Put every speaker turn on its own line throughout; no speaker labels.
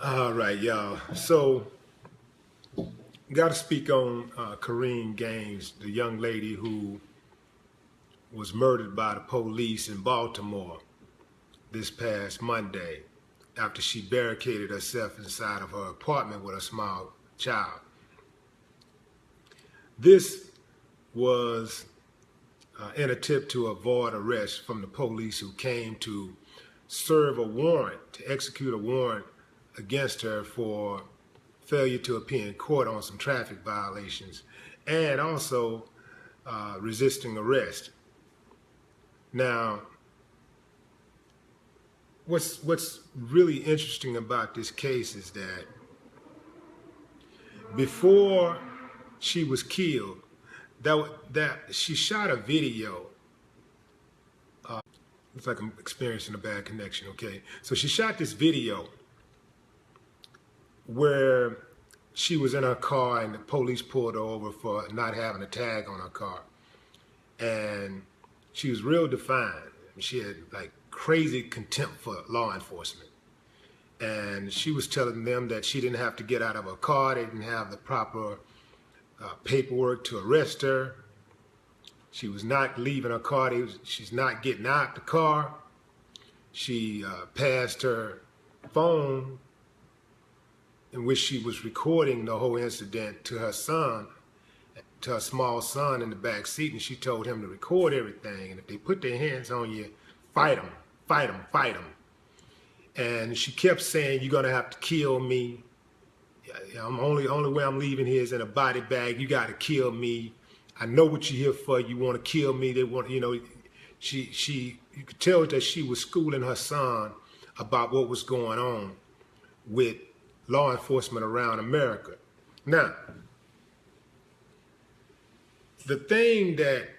All right, y'all. So, got to speak on Korryn Gaines, the young lady who was murdered by the police in Baltimore this past Monday after she barricaded herself inside of her apartment with a small child. This was an attempt to avoid arrest from the police who came to serve a warrant, to execute a warrant against her for failure to appear in court on some traffic violations and also resisting arrest. Now, what's really interesting about this case is that before she was killed, that she shot a video. Looks like I'm experiencing a bad connection. Okay, so she shot this video where she was in her car and the police pulled her over for not having a tag on her car, and she was real defiant. She had like crazy contempt for law enforcement, and she was telling them that she didn't have to get out of her car. They didn't have the proper paperwork to arrest her. She was not leaving her car. She's not getting out the car. She passed her phone in which she was recording the whole incident to her son, to her small son in the back seat, and she told him to record everything. And if they put their hands on you, fight them, fight them, fight them. And she kept saying, "You're gonna have to kill me. I'm only way I'm leaving here is in a body bag. You got to kill me. I know what you're here for. You want to kill me. They want, you could tell that she was schooling her son about what was going on with law enforcement around America. Now, the thing that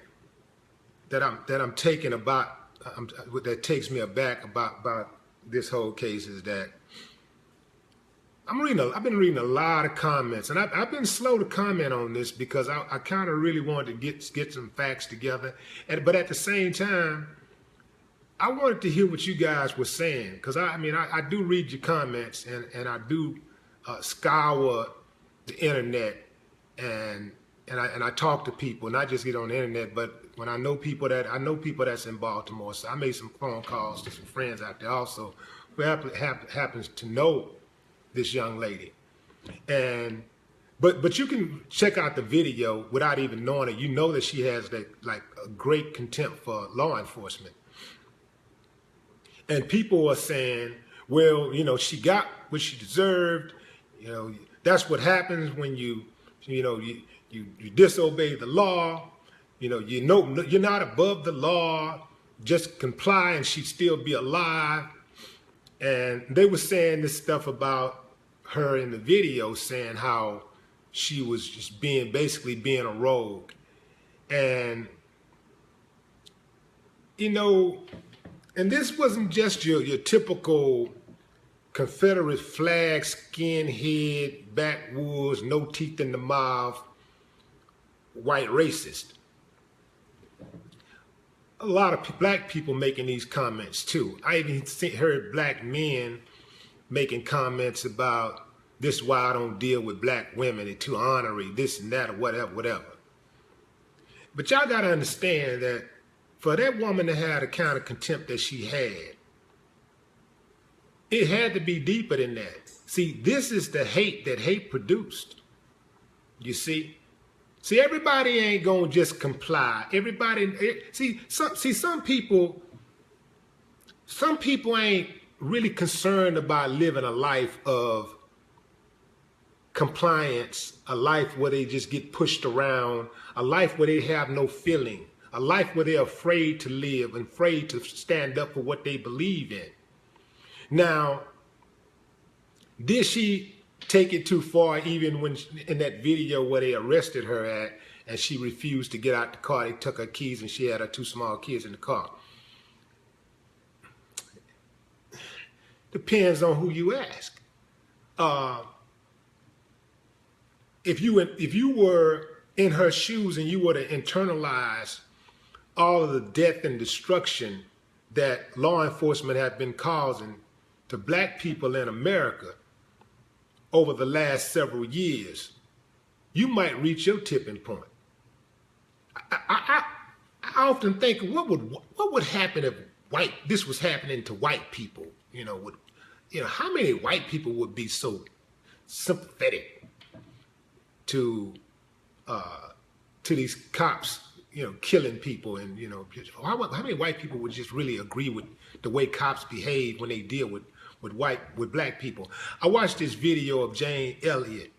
I'm taking about that takes me aback about this whole case is that I've been reading a lot of comments, and I've been slow to comment on this because I kind of really wanted to get some facts together, but at the same time, I wanted to hear what you guys were saying, because I do read your comments, and I do scour the internet, and I talk to people, not just get on the internet, but when I know people that's in Baltimore. So I made some phone calls to some friends out there also who happens to know this young lady, and but you can check out the video without even knowing it. You know that she has like a great contempt for law enforcement. And people are saying, well, she got what she deserved. That's what happens when you disobey the law. You're not above the law. Just comply and she'd still be alive. And they were saying this stuff about her in the video, saying how she was just basically being a rogue. And, and this wasn't just your typical Confederate flag, skinhead, backwoods, no teeth in the mouth, white racist. A lot of black people making these comments too. I even heard black men making comments about this is why I don't deal with black women, they're too honorary, this and that, or whatever. But y'all gotta understand that for that woman to have the kind of contempt that she had, it had to be deeper than that. See, this is the hate that hate produced. You see? See, everybody ain't gonna just comply. Some people ain't really concerned about living a life of compliance, a life where they just get pushed around, a life where they have no feeling, a life where they're afraid to live and afraid to stand up for what they believe in. Now, did she take it too far even when in that video where they arrested her at and she refused to get out the car? They took her keys and she had her two small kids in the car. Depends on who you ask. If you were in her shoes and you were to internalize all of the death and destruction that law enforcement have been causing to black people in America, over the last several years, you might reach your tipping point. I often think, what would happen if this was happening to white people? How many white people would be so sympathetic to these cops, killing people, and how many white people would just really agree with the way cops behave when they deal with black people? I watched this video of Jane Elliott,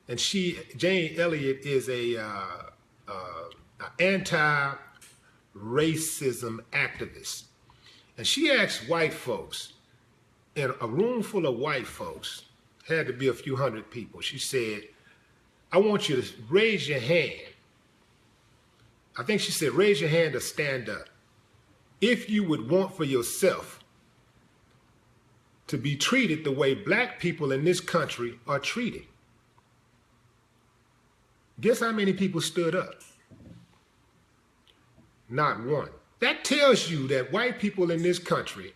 and Jane Elliott is a anti-racism activist, and she asked white folks, in a room full of white folks, had to be a few hundred people. She said, I want you to raise your hand. I think she said, raise your hand or stand up, if you would want for yourself to be treated the way black people in this country are treated. Guess how many people stood up? Not one. That tells you that white people in this country,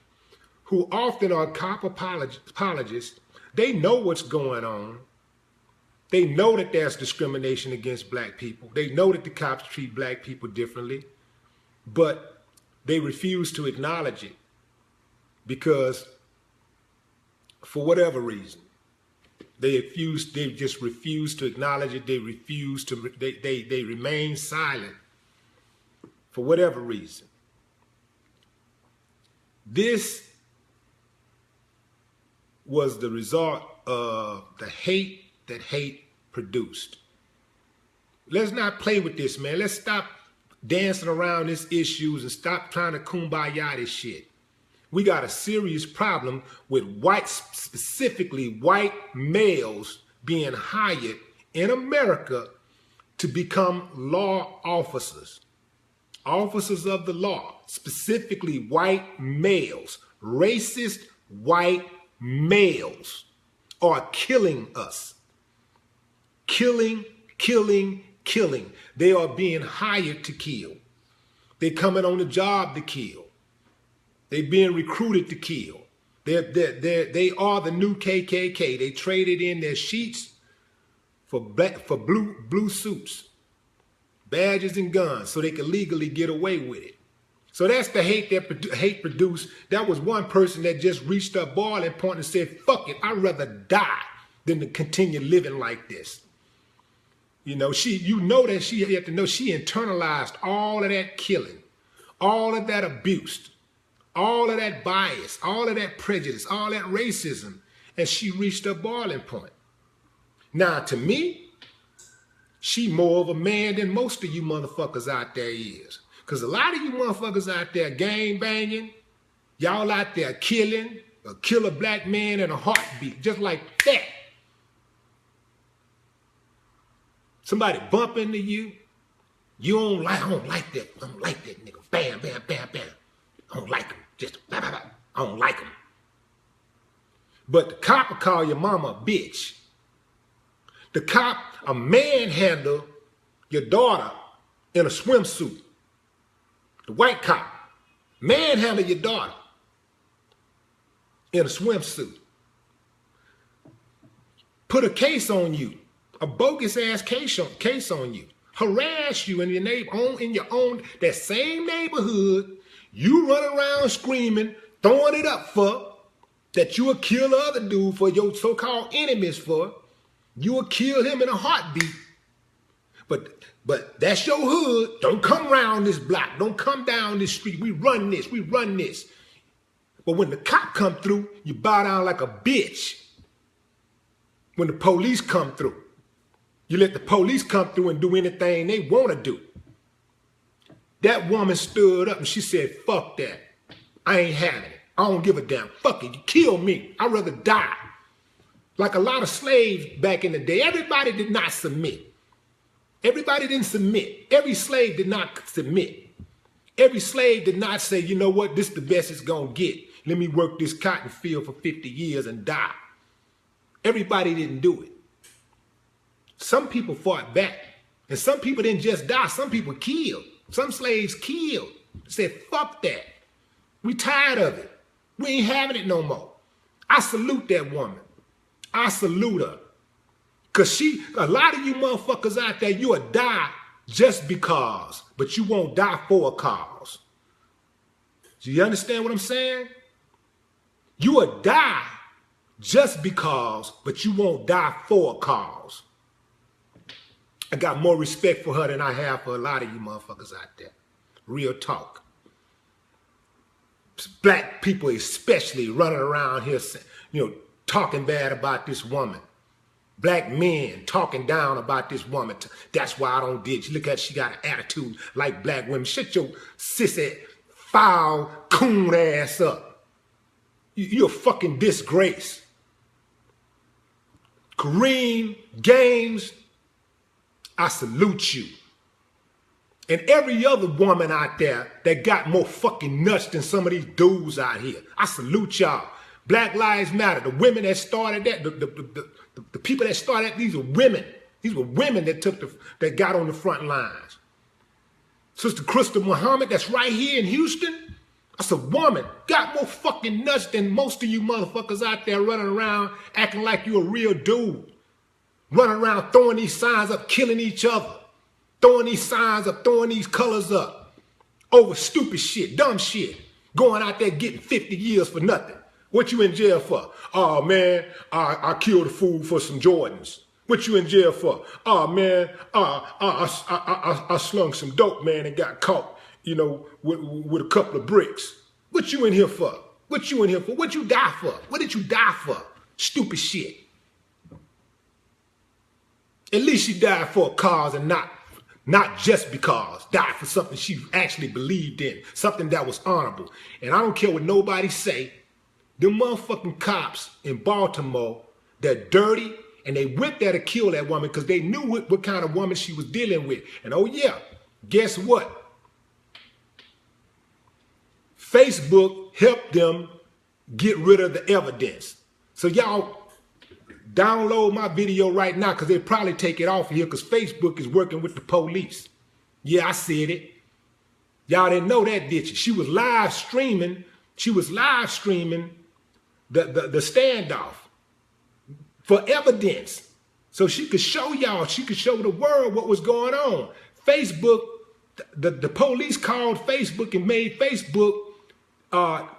who often are cop apologists, they know what's going on. They know that there's discrimination against black people. They know that the cops treat black people differently, but they refuse to acknowledge it because, for whatever reason, they just refuse to acknowledge it. They remain silent for whatever reason. This was the result of the hate that hate produced. Let's not play with this, man. Let's stop dancing around these issues and stop trying to kumbaya this shit. We got a serious problem with specifically white males being hired in America to become law officers. Officers of the law, specifically white males, racist white males are killing us. Killing. They are being hired to kill. They're coming on the job to kill. They're being recruited to kill. They are the new KKK. They traded in their sheets for blue suits, badges and guns, so they could legally get away with it. So that's the hate that hate produced. That was one person that just reached a boiling point and said, fuck it, I'd rather die than to continue living like this. She internalized all of that killing, all of that abuse, all of that bias, all of that prejudice, all that racism, and she reached a boiling point. Now, to me, she more of a man than most of you motherfuckers out there is. Because a lot of you motherfuckers out there gang banging, y'all out there killing, kill a black man in a heartbeat, just like that. Somebody bump into you, I don't like that nigga. Bam, bam, bam, bam. I don't like him. Just bam, bam, bam. I don't like him. But the cop will call your mama a bitch. The cop will manhandle your daughter in a swimsuit. The white cop manhandle your daughter in a swimsuit. Put a case on you. A bogus ass case on you, harass you in your own that same neighborhood. You run around screaming, throwing it up for that you will kill the other dude for your so-called enemies for. You will kill him in a heartbeat. But that's your hood. Don't come around this block. Don't come down this street. We run this. But when the cop come through, you bow down like a bitch. When the police come through. You let the police come through and do anything they want to do. That woman stood up and she said, fuck that. I ain't having it. I don't give a damn. Fuck it. You kill me. I'd rather die. Like a lot of slaves back in the day, everybody did not submit. Everybody didn't submit. Every slave did not submit. Every slave did not say, you know what, this is the best it's going to get. Let me work this cotton field for 50 years and die. Everybody didn't do it. Some people fought back, and some people didn't just die. Some people killed. Some slaves killed. Said, fuck that. We tired of it. We ain't having it no more. I salute that woman. I salute her. Because a lot of you motherfuckers out there, you'll die just because, but you won't die for a cause. Do you understand what I'm saying? You will die just because, but you won't die for a cause. I got more respect for her than I have for a lot of you motherfuckers out there. Real talk. Black people especially running around here, talking bad about this woman. Black men talking down about this woman. That's why I don't ditch. Look at she got an attitude like black women. Shut your sissy, foul, coon ass up. You're a fucking disgrace. Korryn Gaines, I salute you. And every other woman out there that got more fucking nuts than some of these dudes out here. I salute y'all. Black Lives Matter. The women that started that, the people that started that, these are women. These were women that got on the front lines. Sister Crystal Muhammad, that's right here in Houston. That's a woman. Got more fucking nuts than most of you motherfuckers out there running around acting like you a real dude. Running around throwing these signs up, killing each other. Throwing these signs up, throwing these colors up. Over stupid shit, dumb shit. Going out there getting 50 years for nothing. What you in jail for? Oh man, I killed a fool for some Jordans. What you in jail for? Oh man, I slung some dope, man, and got caught, with a couple of bricks. What you in here for? What you in here for? What you die for? What did you die for? Stupid shit. At least she died for a cause and not just because. Died for something she actually believed in. Something that was honorable. And I don't care what nobody say. Them motherfucking cops in Baltimore, they're dirty, and they went there to kill that woman because they knew what kind of woman she was dealing with. And oh yeah, guess what? Facebook helped them get rid of the evidence. So y'all download my video right now because they'll probably take it off of here because Facebook is working with the police. Yeah, I said it. Y'all didn't know that, did you? She was live streaming. She was live streaming the standoff for evidence. So she could show y'all, she could show the world what was going on. Facebook, the police called Facebook and made Facebook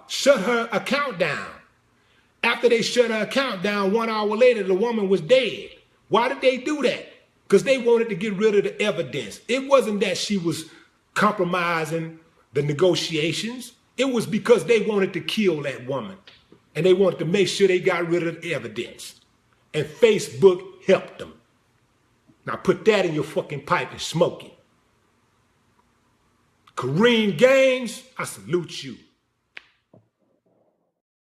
shut her account down. After they shut her account down, 1 hour later, the woman was dead. Why did they do that? Because they wanted to get rid of the evidence. It wasn't that she was compromising the negotiations. It was because they wanted to kill that woman. And they wanted to make sure they got rid of the evidence. And Facebook helped them. Now put that in your fucking pipe and smoke it. Korryn Gaines, I salute you.